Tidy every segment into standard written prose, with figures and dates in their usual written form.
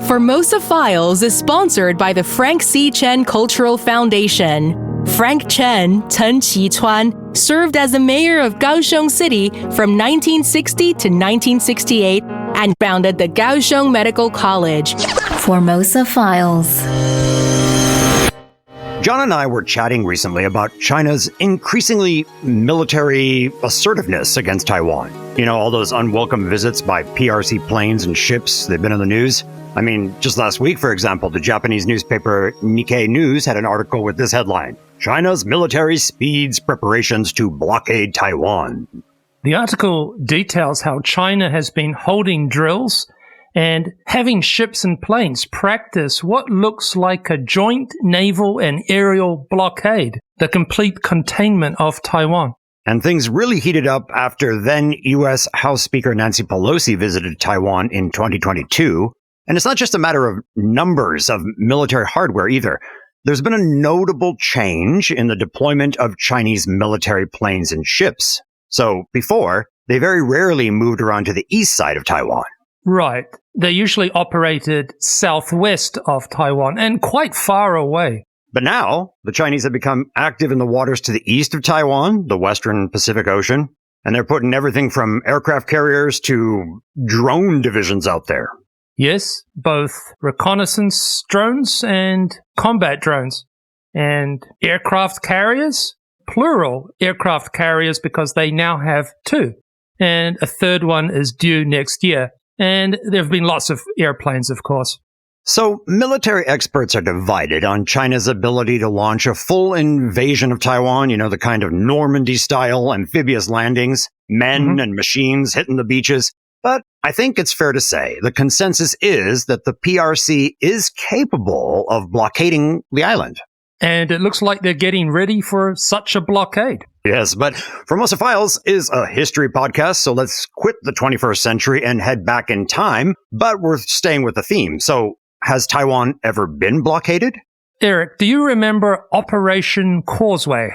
Formosa Files is sponsored by the FRANK CHEN Cultural Foundation. Frank Chen,陳啟川, served as the mayor of Kaohsiung City from 1960 to 1968 and founded the Kaohsiung Medical College. Formosa Files. John and I were chatting recently about China's increasingly military assertiveness against Taiwan. You know, all those unwelcome visits by PRC planes and ships, they've been in the news. I mean, just last week, for example, the Japanese newspaper Nikkei News had an article with this headline: China's military speeds preparations to blockade Taiwan. The article details how China has been holding drills and having ships and planes practice what looks like a joint naval and aerial blockade, the complete containment of Taiwan. And things really heated up after then U.S. House Speaker Nancy Pelosi visited Taiwan in 2022. And it's not just a matter of numbers of military hardware either. There's been a notable change in the deployment of Chinese military planes and ships. So before, they very rarely moved around to the east side of Taiwan. Right. They usually operated southwest of Taiwan and quite far away. But now, the Chinese have become active in the waters to the east of Taiwan, the western Pacific Ocean, and they're putting everything from aircraft carriers to drone divisions out there. Yes, both reconnaissance drones and combat drones. And aircraft carriers, plural aircraft carriers, because they now have two. And a third one is due next year. And there have been lots of airplanes, of course. So military experts are divided on China's ability to launch a full invasion of Taiwan, you know, the kind of Normandy-style amphibious landings, men and machines hitting the beaches. But I think it's fair to say the consensus is that the PRC is capable of blockading the island. And it looks like they're getting ready for such a blockade. Yes, but Formosa Files is a history podcast, so let's quit the 21st century and head back in time, but we're staying with the theme. So, has Taiwan ever been blockaded? Eric, do you remember Operation Causeway?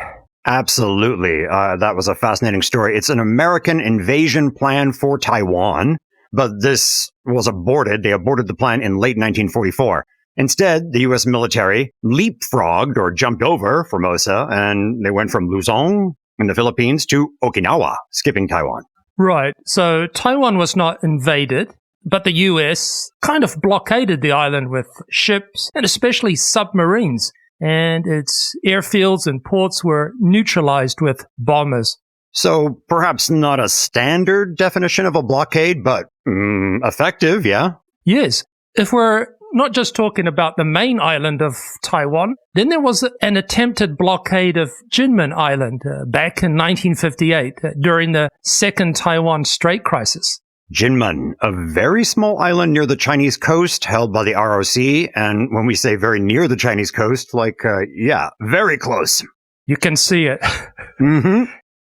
Absolutely. That was a fascinating story. It's an American invasion plan for Taiwan, but this was aborted. They aborted the plan in late 1944. Instead, the U.S. military leapfrogged or jumped over Formosa, and they went from Luzon in the Philippines to Okinawa, skipping Taiwan. Right. So Taiwan was not invaded, but the U.S. kind of blockaded the island with ships and especially submarines. And its airfields and ports were neutralized with bombers. So perhaps not a standard definition of a blockade, but effective, yeah? Yes. If we're not just talking about the main island of Taiwan, then there was an attempted blockade of Jinmen Island back in 1958 during the Second Taiwan Strait Crisis. Jinmen, a very small island near the Chinese coast held by the ROC. And when we say very near the Chinese coast, very close. You can see it.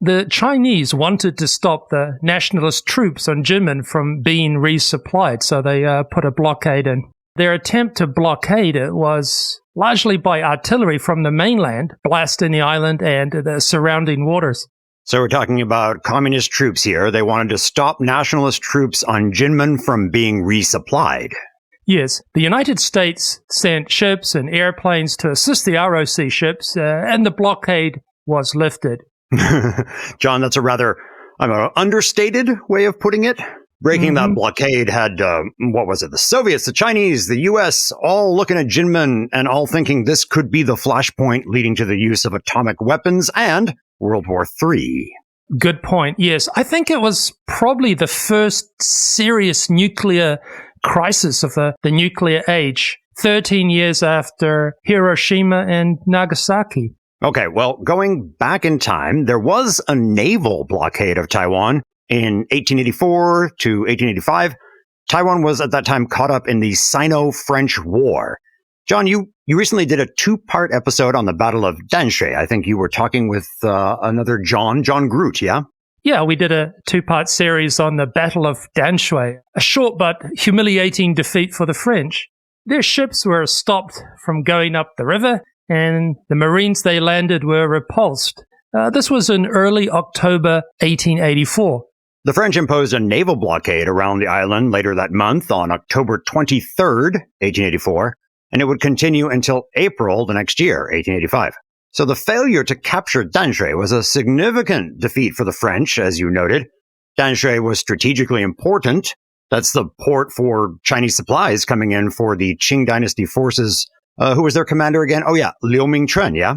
The Chinese wanted to stop the nationalist troops on Jinmen from being resupplied, so they put a blockade in. Their attempt to blockade it was largely by artillery from the mainland, blasting the island and the surrounding waters. So we're talking about communist troops here. They wanted to stop nationalist troops on Jinmen from being resupplied. Yes, the United States sent ships and airplanes to assist the ROC ships, and the blockade was lifted. John, that's a rather understated way of putting it. Breaking that blockade had, the Soviets, the Chinese, the U.S., all looking at Jinmen and all thinking this could be the flashpoint leading to the use of atomic weapons and World War III. Good point. Yes, I think it was probably the first serious nuclear crisis of the nuclear age, 13 years after Hiroshima and Nagasaki. Okay, well, going back in time, there was a naval blockade of Taiwan in 1884 to 1885. Taiwan was at that time caught up in the Sino-French War. John, you recently did a two-part episode on the Battle of Danshui. I think you were talking with another John Groot, yeah? Yeah, we did a two-part series on the Battle of Danshui, a short but humiliating defeat for the French. Their ships were stopped from going up the river, and the Marines they landed were repulsed. This was in early October 1884. The French imposed a naval blockade around the island later that month on October 23rd, 1884, and it would continue until April the next year, 1885. So the failure to capture Danshui was a significant defeat for the French, as you noted. Danshui was strategically important. That's the port for Chinese supplies coming in for the Qing dynasty forces. Who was their commander again? Oh, yeah, Liu Mingchun, yeah?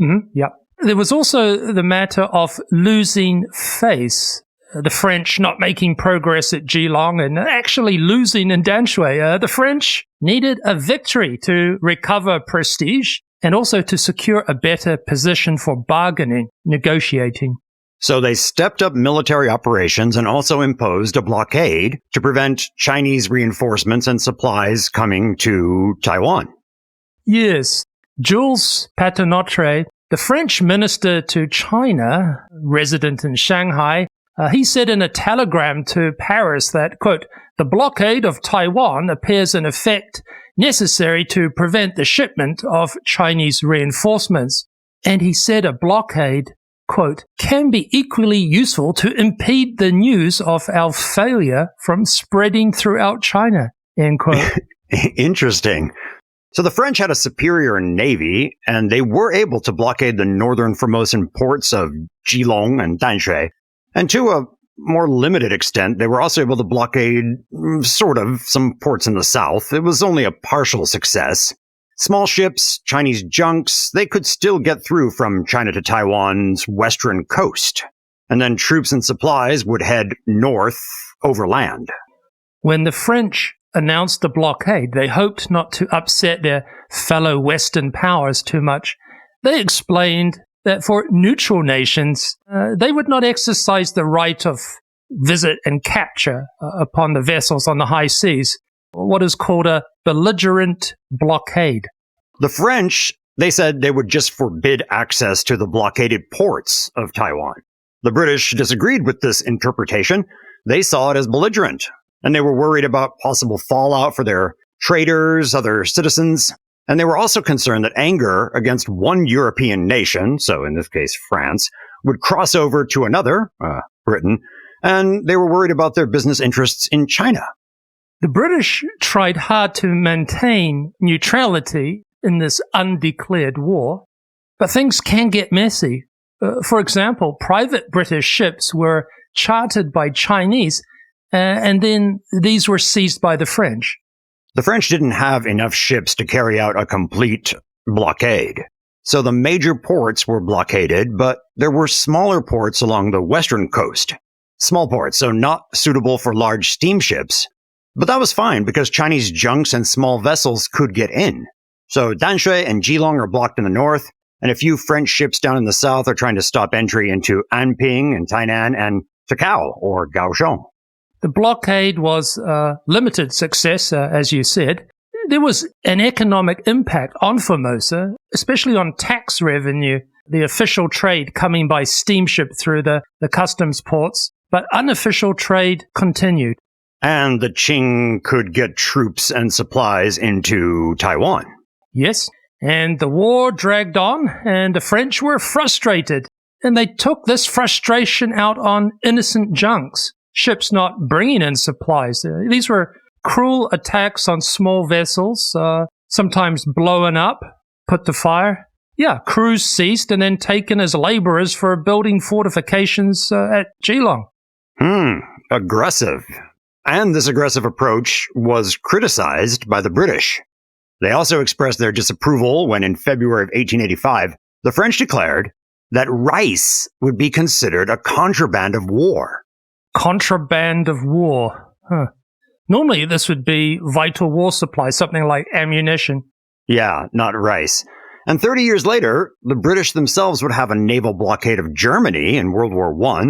Mm-hmm, yeah. There was also the matter of losing face. The French not making progress at Geelong and actually losing in Danshui. The French needed a victory to recover prestige and also to secure a better position for bargaining, negotiating. So they stepped up military operations and also imposed a blockade to prevent Chinese reinforcements and supplies coming to Taiwan. Yes. Jules Paternotre, the French minister to China, resident in Shanghai, he said in a telegram to Paris that, quote, the blockade of Taiwan appears in effect necessary to prevent the shipment of Chinese reinforcements. And he said a blockade, quote, can be equally useful to impede the news of our failure from spreading throughout China, end quote. Interesting. So the French had a superior navy, and they were able to blockade the northern Formosan ports of Geelong and Danshui. And to a more limited extent, they were also able to blockade, sort of, some ports in the south. It was only a partial success. Small ships, Chinese junks, they could still get through from China to Taiwan's western coast. And then troops and supplies would head north overland. When the French announced the blockade, they hoped not to upset their fellow Western powers too much. They explained that for neutral nations, they would not exercise the right of visit and capture upon the vessels on the high seas, what is called a belligerent blockade. The French, they said they would just forbid access to the blockaded ports of Taiwan. The British disagreed with this interpretation. They saw it as belligerent, and they were worried about possible fallout for their traders, other citizens. And they were also concerned that anger against one European nation, so in this case France, would cross over to another, Britain, and they were worried about their business interests in China. The British tried hard to maintain neutrality in this undeclared war, but things can get messy. For example, private British ships were chartered by Chinese, and then these were seized by the French. The French didn't have enough ships to carry out a complete blockade. So the major ports were blockaded, but there were smaller ports along the western coast. Small ports, so not suitable for large steamships. But that was fine because Chinese junks and small vessels could get in. So Danshui and Geelong are blocked in the north, and a few French ships down in the south are trying to stop entry into Anping and Tainan and Takao or Kaohsiung. The blockade was a limited success, as you said. There was an economic impact on Formosa, especially on tax revenue, the official trade coming by steamship through the customs ports, but unofficial trade continued. And the Qing could get troops and supplies into Taiwan. Yes, and the war dragged on, and the French were frustrated, and they took this frustration out on innocent junks. Ships not bringing in supplies. These were cruel attacks on small vessels, sometimes blown up, put to fire. Yeah, crews seized and then taken as laborers for building fortifications at Geelong. Aggressive. And this aggressive approach was criticized by the British. They also expressed their disapproval when in February of 1885, the French declared that rice would be considered a contraband of war. Contraband of war. Normally, this would be vital war supplies, something like ammunition. Yeah, not rice. And 30 years later, the British themselves would have a naval blockade of Germany in World War I,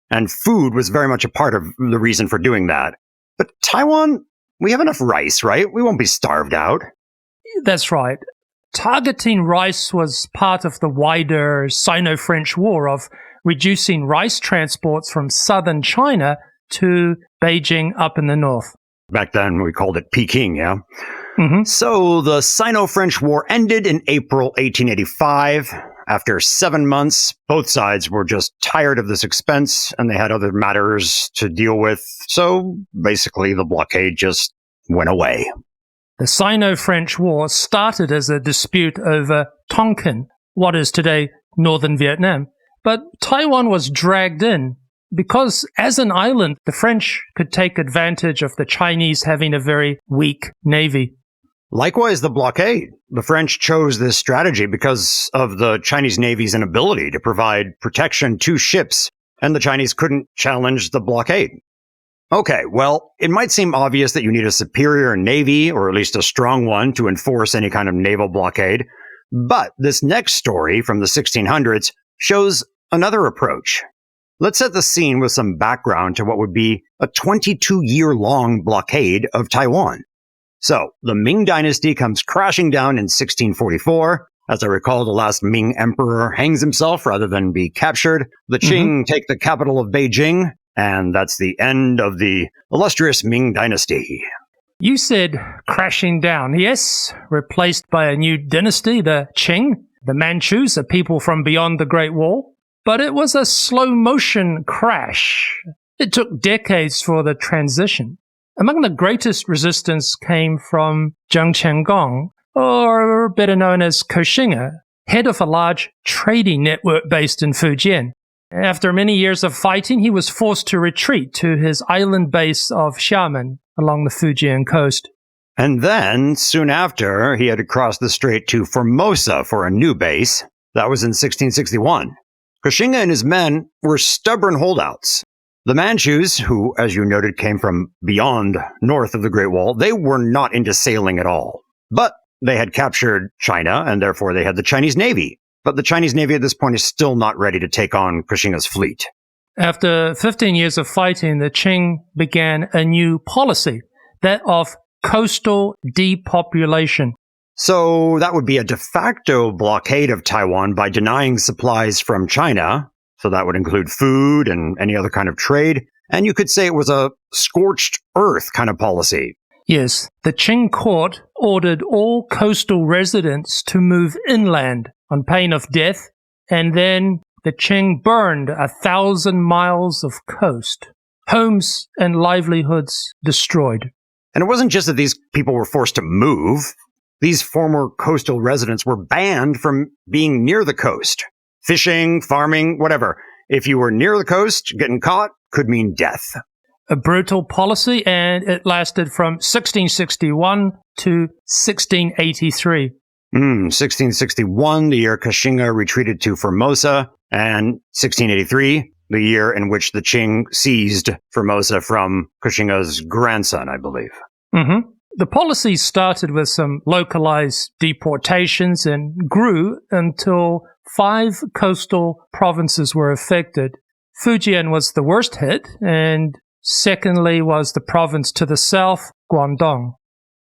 and food was very much a part of the reason for doing that. But Taiwan, we have enough rice, right? We won't be starved out. That's right. Targeting rice was part of the wider Sino-French War of reducing rice transports from southern China to Beijing up in the north. Back then, we called it Peking, yeah? Mm-hmm. So the Sino-French War ended in April 1885. after 7 months, both sides were just tired of this expense and they had other matters to deal with. So basically, the blockade just went away. The Sino-French War started as a dispute over Tonkin, what is today northern Vietnam. But Taiwan was dragged in because as an island, the French could take advantage of the Chinese having a very weak navy. Likewise, the blockade. The French chose this strategy because of the Chinese Navy's inability to provide protection to ships, and the Chinese couldn't challenge the blockade. Okay, well, it might seem obvious that you need a superior navy, or at least a strong one, to enforce any kind of naval blockade, but this next story from the 1600s shows another approach. Let's set the scene with some background to what would be a 22-year-long blockade of Taiwan. So, the Ming Dynasty comes crashing down in 1644. As I recall, the last Ming emperor hangs himself rather than be captured. The Qing take the capital of Beijing, and that's the end of the illustrious Ming Dynasty. You said crashing down, yes, replaced by a new dynasty, the Qing. The Manchus are people from beyond the Great Wall. But it was a slow-motion crash. It took decades for the transition. Among the greatest resistance came from Zheng Qiangong, or better known as Qing, head of a large trading network based in Fujian. After many years of fighting, he was forced to retreat to his island base of Xiamen along the Fujian coast. And then, soon after, he had to cross the strait to Formosa for a new base. That was in 1661. Qing and his men were stubborn holdouts. The Manchus, who, as you noted, came from beyond north of the Great Wall, they were not into sailing at all. But they had captured China, and therefore they had the Chinese Navy. But the Chinese Navy at this point is still not ready to take on Qing's fleet. After 15 years of fighting, the Qing began a new policy, that of coastal depopulation. So that would be a de facto blockade of Taiwan by denying supplies from China. So that would include food and any other kind of trade. And you could say it was a scorched earth kind of policy. Yes, the Qing court ordered all coastal residents to move inland on pain of death, and then the Qing burned 1,000 miles of coast, homes and livelihoods destroyed. And it wasn't just that these people were forced to move. These former coastal residents were banned from being near the coast. Fishing, farming, whatever. If you were near the coast, getting caught could mean death. A brutal policy, and it lasted from 1661 to 1683. 1661, the year Qing retreated to Formosa, and 1683, the year in which the Qing seized Formosa from Qing's grandson, I believe. The policy started with some localized deportations and grew until 5 coastal provinces were affected. Fujian was the worst hit, and secondly was the province to the south, Guangdong.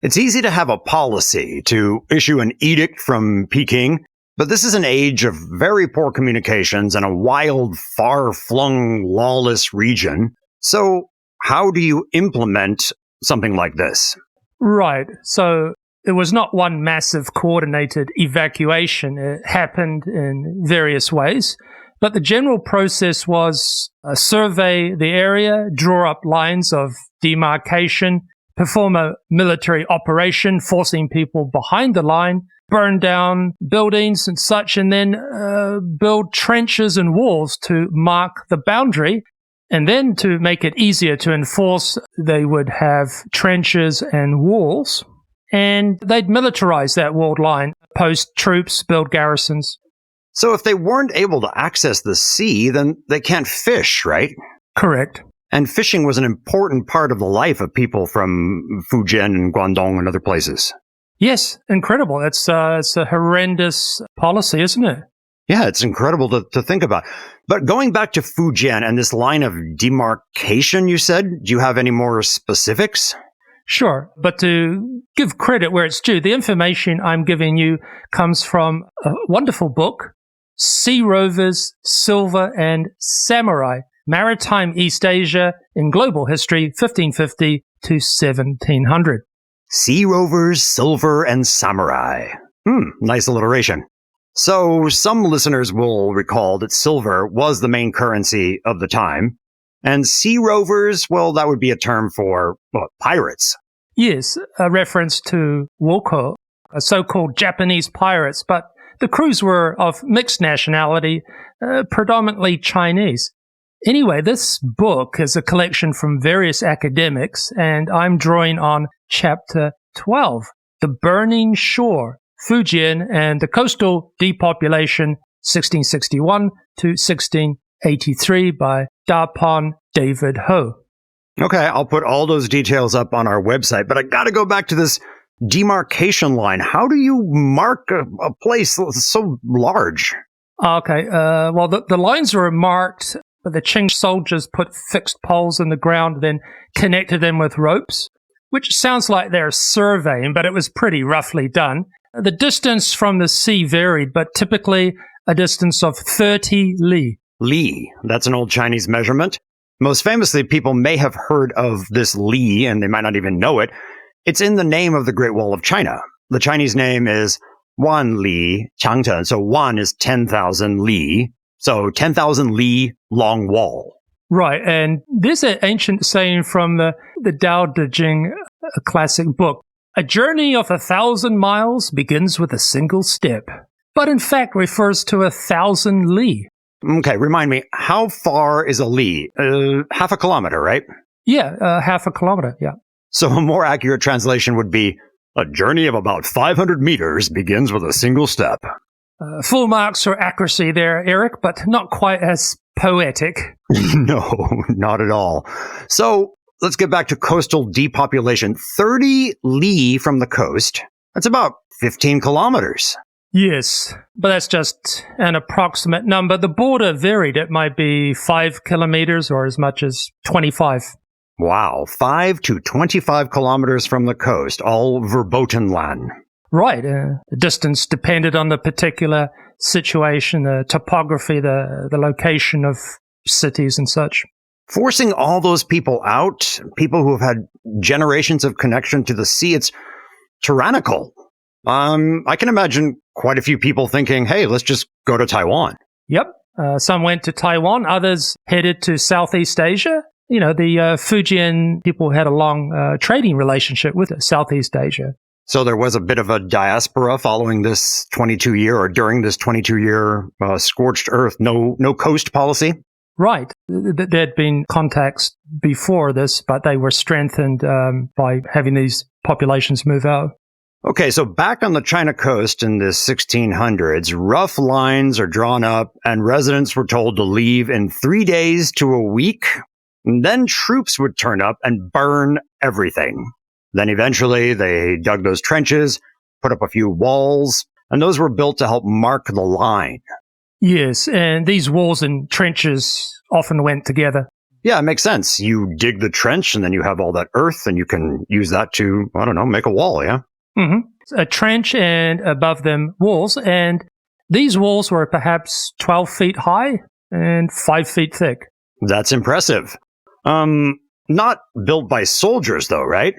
It's easy to have a policy, to issue an edict from Peking, but this is an age of very poor communications and a wild, far-flung, lawless region. So how do you implement something like this? Right. So it was not one massive coordinated evacuation. It happened in various ways. But the general process was survey the area, draw up lines of demarcation, perform a military operation, forcing people behind the line, burn down buildings and such, and then build trenches and walls to mark the boundary. And then to make it easier to enforce, they would have trenches and walls, and they'd militarize that walled line, post troops, build garrisons. So if they weren't able to access the sea, then they can't fish, right? Correct. And fishing was an important part of the life of people from Fujian and Guangdong and other places. Yes, incredible. It's a horrendous policy, isn't it? Yeah, it's incredible to think about. But going back to Fujian and this line of demarcation, you said, do you have any more specifics? Sure, but to give credit where it's due, the information I'm giving you comes from a wonderful book, Sea Rovers, Silver and Samurai, Maritime East Asia in Global History, 1550 to 1700. Sea Rovers, Silver and Samurai. Nice alliteration. So some listeners will recall that silver was the main currency of the time. And sea rovers, well, that would be a term for pirates. Yes, a reference to woko, so-called Japanese pirates, but the crews were of mixed nationality, predominantly Chinese. Anyway, this book is a collection from various academics, and I'm drawing on Chapter 12, The Burning Shore, Fujian and the Coastal Depopulation, 1661 to 1683 by Dapon David Ho. Okay, I'll put all those details up on our website, but I gotta go back to this demarcation line. How do you mark a place so large? Okay, well, the lines were marked, but the Qing soldiers put fixed poles in the ground, then connected them with ropes, which sounds like they're surveying, but it was pretty roughly done. The distance from the sea varied, but typically a distance of 30 li. Li, that's an old Chinese measurement. Most famously, people may have heard of this li, and they might not even know it. It's in the name of the Great Wall of China. The Chinese name is Wan Li Changcheng. So Wan is 10,000 li. So 10,000 li long wall. Right, and there's an ancient saying from the Tao Te Ching, a classic book. A journey of 1,000 miles begins with a single step, but in fact refers to 1,000 li. Okay, remind me, how far is a li? Half a kilometer, right? Yeah, half a kilometer, yeah. So a more accurate translation would be, a journey of about 500 meters begins with a single step. Full marks for accuracy there, Eric, but not quite as poetic. No, not at all. So let's get back to coastal depopulation. 30 li from the coast, that's about 15 kilometers. Yes, but that's just an approximate number. The border varied. It might be 5 kilometers or as much as 25. Wow, 5 to 25 kilometers from the coast, all verboten land. Right. The distance depended on the particular situation, the topography, the location of cities and such. Forcing all those people out, people who have had generations of connection to the sea, it's tyrannical. I can imagine quite a few people thinking, hey, let's just go to Taiwan. Yep. Some went to Taiwan, others headed to Southeast Asia. You know, the Fujian people had a long trading relationship with Southeast Asia. So there was a bit of a diaspora following this 22-year or during this 22-year scorched earth, no coast policy? Right. There had been contacts before this, but they were strengthened by having these populations move out. Okay, so back on the China coast in the 1600s, rough lines are drawn up and residents were told to leave in 3 days to a week. And then troops would turn up and burn everything. Then eventually they dug those trenches, put up a few walls, and those were built to help mark the line. Yes, and these walls and trenches often went together. Yeah, it makes sense. You dig the trench and then you have all that earth and you can use that to, I don't know, make a wall, yeah? Mm-hmm. A trench and above them walls, and these walls were perhaps 12 feet high and 5 feet thick. That's impressive. Not built by soldiers though, right?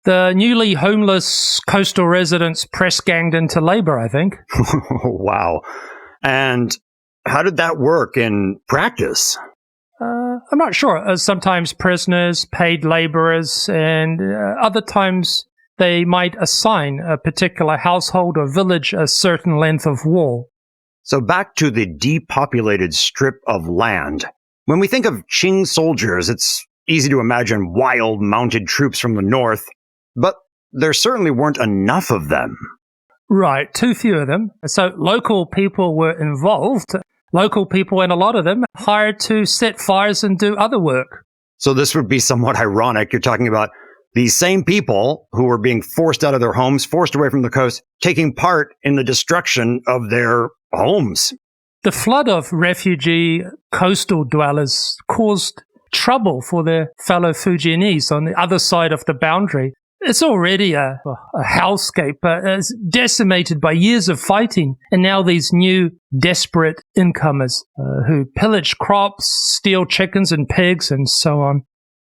The newly homeless coastal residents press-ganged into labor, I think. Wow. And how did that work in practice? I'm not sure. Sometimes prisoners, paid laborers, and other times they might assign a particular household or village a certain length of wall. So back to the depopulated strip of land. When we think of Qing soldiers, it's easy to imagine wild mounted troops from the north, but there certainly weren't enough of them. Right, too few of them. So local people were involved. Local people, and a lot of them, hired to set fires and do other work. So this would be somewhat ironic. You're talking about these same people who were being forced out of their homes, forced away from the coast, taking part in the destruction of their homes. The flood of refugee coastal dwellers caused trouble for their fellow Fujianese on the other side of the boundary. It's already a hellscape, it's decimated by years of fighting, and now these new desperate incomers who pillage crops, steal chickens and pigs, and so on.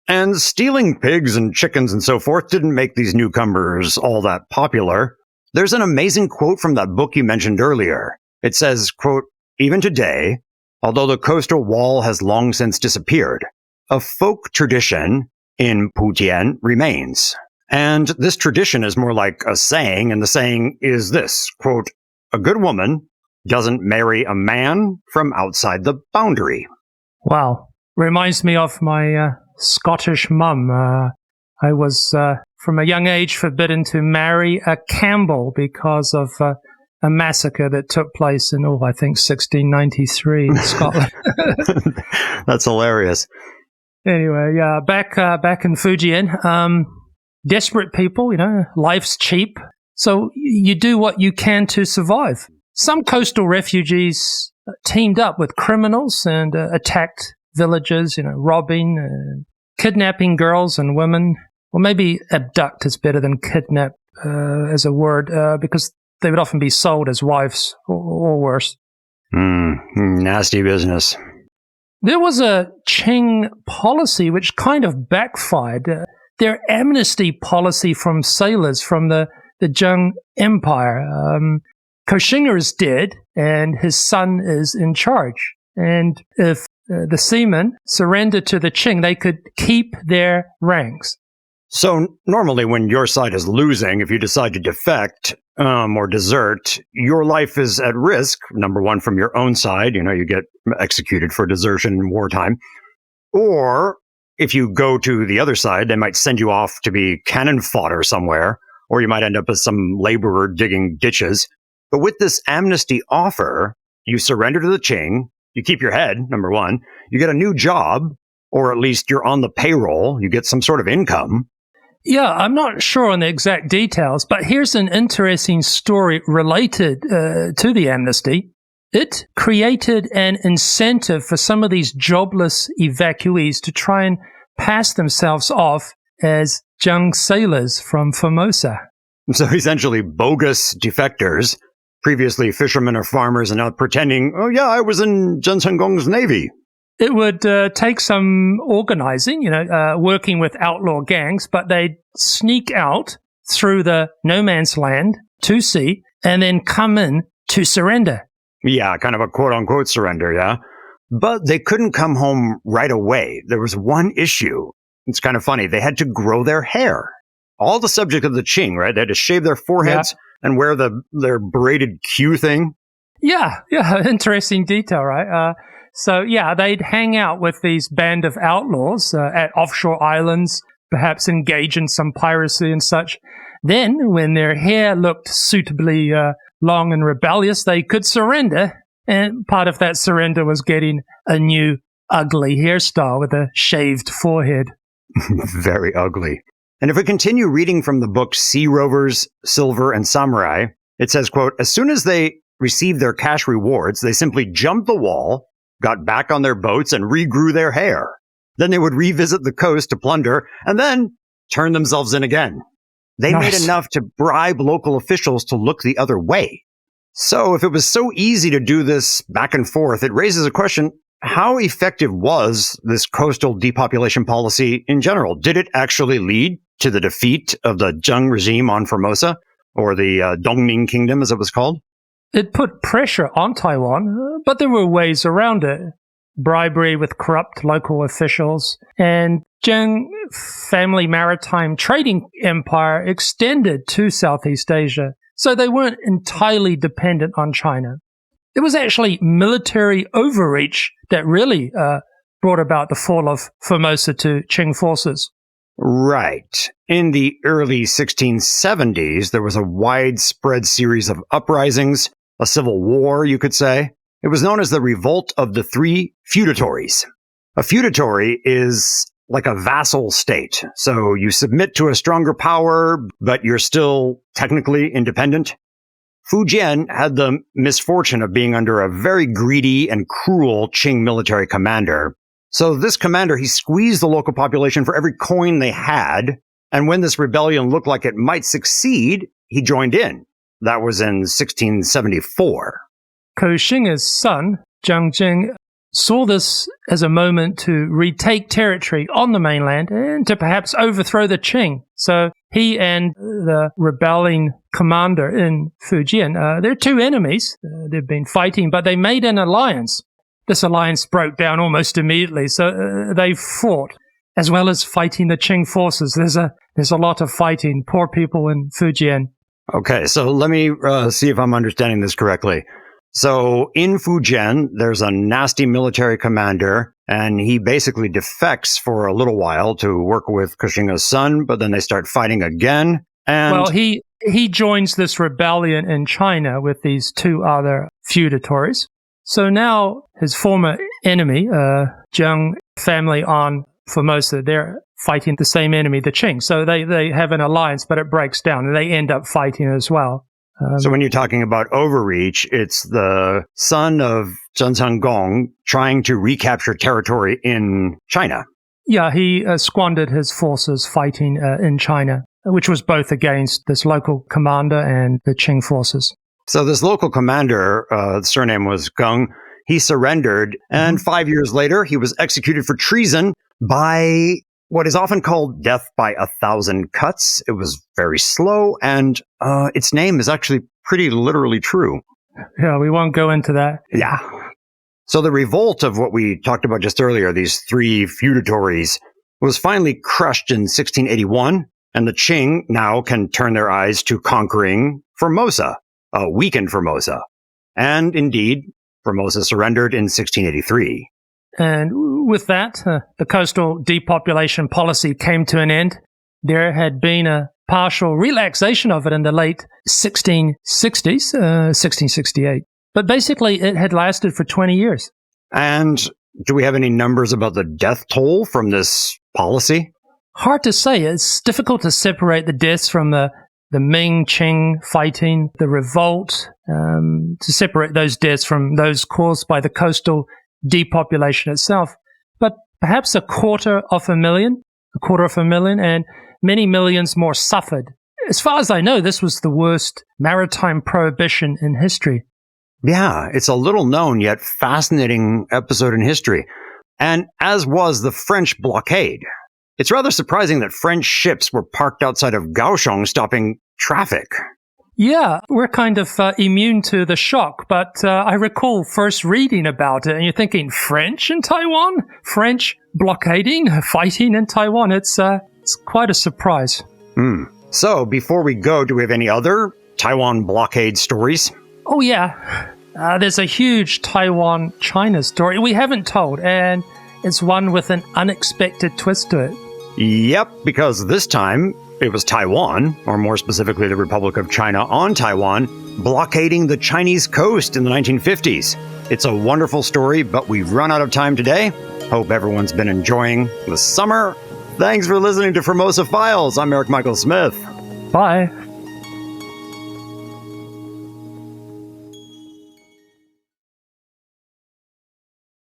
And stealing pigs and chickens and so forth didn't make these newcomers all that popular. There's an amazing quote from that book you mentioned earlier. It says, quote, even today, although the coastal wall has long since disappeared, a folk tradition in Putian remains. And this tradition is more like a saying, and the saying is this, quote, a good woman doesn't marry a man from outside the boundary. Wow. Reminds me of my Scottish mum. I was, from a young age, forbidden to marry a Campbell because of a massacre that took place in, I think 1693 in Scotland. That's hilarious. Anyway, yeah, back in Fujian, desperate people, life's cheap. So you do what you can to survive. Some coastal refugees teamed up with criminals and attacked villages, robbing, kidnapping girls and women. Or maybe abduct is better than kidnap as a word, because they would often be sold as wives or worse. Nasty business. There was a Qing policy which kind of backfired. Their amnesty policy from sailors from the Qing Empire. Koxinga is dead, and his son is in charge. And if the seamen surrendered to the Qing, they could keep their ranks. So normally when your side is losing, if you decide to defect or desert, your life is at risk, number one, from your own side. You get executed for desertion in wartime. Or if you go to the other side, they might send you off to be cannon fodder somewhere, or you might end up as some laborer digging ditches. But with this amnesty offer, you surrender to the Qing, you keep your head, number one, you get a new job, or at least you're on the payroll, you get some sort of income. Yeah, I'm not sure on the exact details, but here's an interesting story related to the amnesty. It created an incentive for some of these jobless evacuees to try and pass themselves off as Qing sailors from Formosa. So essentially bogus defectors, previously fishermen or farmers, and now pretending, oh yeah, I was in Zheng Cengong's navy. It would take some organizing, working with outlaw gangs, but they'd sneak out through the no man's land to sea and then come in to surrender. Yeah, kind of a quote-unquote surrender, yeah. But they couldn't come home right away. There was one issue. It's kind of funny. They had to grow their hair. All the subject of the Qing, right? They had to shave their foreheads and wear their braided Q thing. Yeah, interesting detail, right? So, they'd hang out with these band of outlaws at offshore islands, perhaps engage in some piracy and such. Then, when their hair looked suitably long and rebellious, they could surrender. And part of that surrender was getting a new ugly hairstyle with a shaved forehead. Very ugly. And if we continue reading from the book Sea Rovers, Silver, and Samurai, it says, quote, as soon as they received their cash rewards, they simply jumped the wall, got back on their boats, and regrew their hair. Then they would revisit the coast to plunder, and then turn themselves in again. They made enough to bribe local officials to look the other way. So if it was so easy to do this back and forth, it raises a question, how effective was this coastal depopulation policy in general? Did it actually lead to the defeat of the Qing regime on Formosa, or the Dongning Kingdom, as it was called? It put pressure on Taiwan, but there were ways around it. Bribery with corrupt local officials, and Qing family maritime trading empire extended to Southeast Asia, so they weren't entirely dependent on China. It was actually military overreach that really brought about the fall of Formosa to Qing forces. Right. In the early 1670s, there was a widespread series of uprisings, a civil war, you could say. It was known as the Revolt of the Three Feudatories. A feudatory is like a vassal state. So you submit to a stronger power, but you're still technically independent. Fujian had the misfortune of being under a very greedy and cruel Qing military commander. So this commander, he squeezed the local population for every coin they had. And when this rebellion looked like it might succeed, he joined in. That was in 1674. Koxinga's son, Jiang Jing, saw this as a moment to retake territory on the mainland and to perhaps overthrow the Qing. So he and the rebelling commander in Fujian, they're two enemies. They've been fighting, but they made an alliance. This alliance broke down almost immediately, so they fought, as well as fighting the Qing forces. There's a lot of fighting. Poor people in Fujian. Okay, so let me see if I'm understanding this correctly. So in Fujian, there's a nasty military commander, and he basically defects for a little while to work with Kushinga's son, but then they start fighting again. And well, he joins this rebellion in China with these two other feudatories. So now his former enemy, Zheng family on Formosa, they're fighting the same enemy, the Qing. So they have an alliance, but it breaks down, and they end up fighting as well. So when you're talking about overreach, it's the son of Zheng Gong trying to recapture territory in China. Yeah, he squandered his forces fighting in China, which was both against this local commander and the Qing forces. So this local commander, the surname was Geng, he surrendered, and 5 years later, he was executed for treason by what is often called death by 1,000 cuts. It was very slow, and its name is actually pretty literally true. Yeah, we won't go into that. Yeah. So the revolt of what we talked about just earlier, these three feudatories, was finally crushed in 1681, and the Qing now can turn their eyes to conquering Formosa, weakened Formosa. And indeed, Formosa surrendered in 1683. And with that, the coastal depopulation policy came to an end. There had been a partial relaxation of it in the late 1660s, 1668. But basically, it had lasted for 20 years. And do we have any numbers about the death toll from this policy? Hard to say. It's difficult to separate the deaths from the Ming-Qing fighting, the revolt, to separate those deaths from those caused by the coastal depopulation itself. But perhaps a quarter of a million, and many millions more suffered. As far as I know, this was the worst maritime prohibition in history. Yeah, it's a little known yet fascinating episode in history. And as was the French blockade. It's rather surprising that French ships were parked outside of Kaohsiung stopping traffic. Yeah, we're kind of immune to the shock, but I recall first reading about it and you're thinking, French in Taiwan? French blockading, fighting in Taiwan? It's quite a surprise. So, before we go, do we have any other Taiwan blockade stories? Oh, yeah. There's a huge Taiwan-China story we haven't told, and it's one with an unexpected twist to it. Yep, because this time it was Taiwan, or more specifically the Republic of China on Taiwan, blockading the Chinese coast in the 1950s. It's a wonderful story, but we've run out of time today. Hope everyone's been enjoying the summer. Thanks for listening to Formosa Files. I'm Eric Michael Smith. Bye.